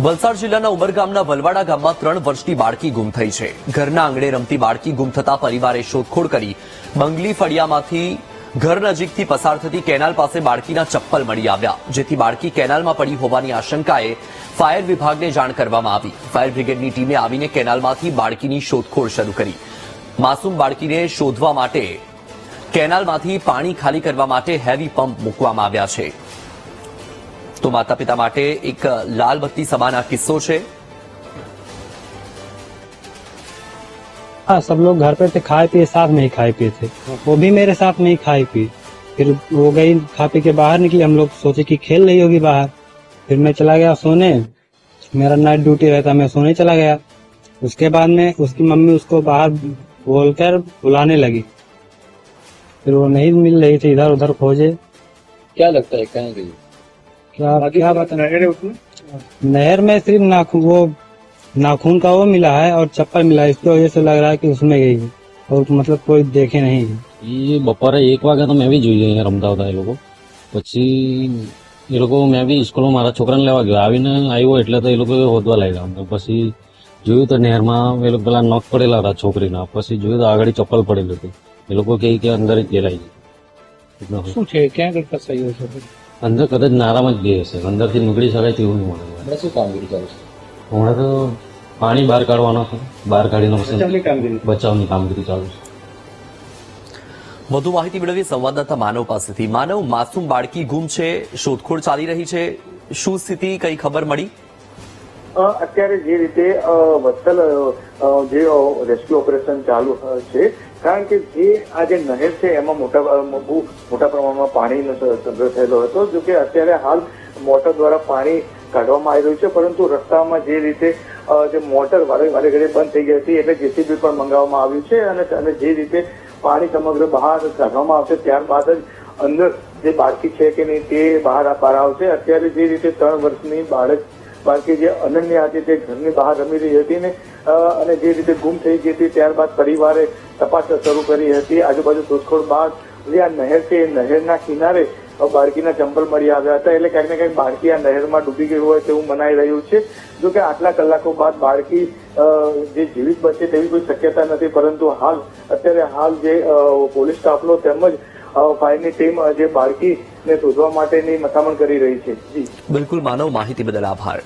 વલસાડ જિલ્લાના ઉમરગામના વલવાડા ગામમાં 3 વર્ષની બાળકી ગુમ થઈ છે. ઘરના આંગણે રમતી બાળકી ગુમ થતા પરિવારે શોધખોળ કરી મંગલી ફળિયામાંથી ઘર નજીકથી પસાર થતી કેનાલ પાસે બાળકીના ચપ્પલ મળી આવ્યા, જેથી બાળકી કેનાલમાં પડી હોવાની આશંકાએ ફાયર વિભાગને જાણ કરવામાં આવી. ફાયર બ્રિગેડની ટીમે આવીને કેનાલમાંથી બાળકીની શોધખોળ શરૂ કરી. માસૂમ બાળકીને શોધવા માટે કેનાલમાંથી પાણી ખાલી કરવા માટે હેવી પંપ મૂકવામાં આવ્યા છે. तो माता पिता माटे एक लाल बत्ती समान किस्सो है। हाँ, सब लोग घर पे थे, खाए पिए साथ में ही खाए पिए थे। वो भी मेरे साथ में ही खाई पी। फिर वो गई, खा पी के बाहर निकली। हम लोग सोचे कि खेल रही होगी बाहर। फिर मैं चला गया सोने, मेरा नाइट ड्यूटी रहता, मैं सोने चला गया। उसके बाद में उसकी मम्मी उसको बाहर बोलकर बुलाने लगी, फिर वो नहीं मिल रही थी, इधर उधर खोजे। क्या लगता है कहाँ गई? क्या बात है, नहर में सिर्फ नाखून का वो मिला है और चप्पल मिला है, इसकी वजह से लग रहा है कि उसमें गई है और मतलब कोई देखे नहीं। ये बपोरे 1 वागे तो मैं भी જોઈ અહીંયા રમતા હતા એ લોકો. પછી એ લોકો મેં બી સ્કૂલમાં મારા છોકરાને લેવા ગયો, આવીને આવ્યો એટલે તો એ લોકો હોદવા લાગ્યા. પછી જોયું તો નહેરમાં એ લોકો પેલા નોક પડેલા હતા છોકરીના. પછી જોયું તો આગળ ચપ્પલ પડેલી હતી. એ લોકો કહે કે અંદર જ ગેરાઈ ગઈ. શું છે, ક્યાં કઈ ફસાયો છે? અંદર કદાચ નારામાં જ ગઈ હશે, અંદરથી નીકળી શકાય તેવું નહીં મળે. શું કામગીરી ચાલુ છે? હમણાં તો પાણી બહાર કાઢવાનો છે, બહાર કાઢીને પછી બચાવની કામગીરી ચાલુ છે. વધુ માહિતી મેળવી સંવાદદાતા માનવ પાસેથી. માનવ, માસૂમ બાળકી ગુમ છે, શોધખોળ ચાલી રહી છે, શું સ્થિતિ, કઈ ખબર મળી? અત્યારે જે રીતે વત્સલ જે રેસ્ક્યુ ઓપરેશન ચાલુ છે, કારણ કે જે આ જે નહેર છે એમાં બહુ મોટા પ્રમાણમાં પાણીનો સંગ્રહ થયેલો હતો. જો કે અત્યારે હાલ મોટર દ્વારા પાણી કાઢવામાં આવી રહ્યું છે, પરંતુ રસ્તામાં જે રીતે જે મોટર વારે ઘડી બંધ થઈ ગઈ હતી, એટલે જેસીબી પણ મંગાવવામાં આવ્યું છે અને જે રીતે પાણી સમગ્ર બહાર કાઢવામાં આવશે ત્યારબાદ જ અંદર જે બાળકી છે કે નહીં તે બહાર આવશે. અત્યારે જે રીતે 3 વર્ષની બાળકી જે અનન્ય હતી તે ઘરની બહાર રમી રહી હતી ને અને જે રીતે ગુમ થઈ ગઈ હતી, ત્યારબાદ પરિવારે તપાસ શરૂ કરી હતી. આજુબાજુ શોધખોળ બાદ જે આ નહેર છે એ નહેરના કિનારે બાળકીના ચંપલ મળી આવ્યા હતા, એટલે ક્યાંક ને ક્યાંક બાળકી આ નહેરમાં ડૂબી ગઈ હોય તેવું મનાઈ રહ્યું છે. જો કે આટલા કલાકો બાદ બાળકી જે જીવિત બચે તેવી કોઈ શક્યતા નથી, પરંતુ અત્યારે જે પોલીસ સ્ટાફનો તેમજ ફાયરની ટીમ જે બાળકીને શોધવા માટેની મથામણ કરી રહી છે. જી બિલકુલ માનવ, માહિતી બદલ આભાર.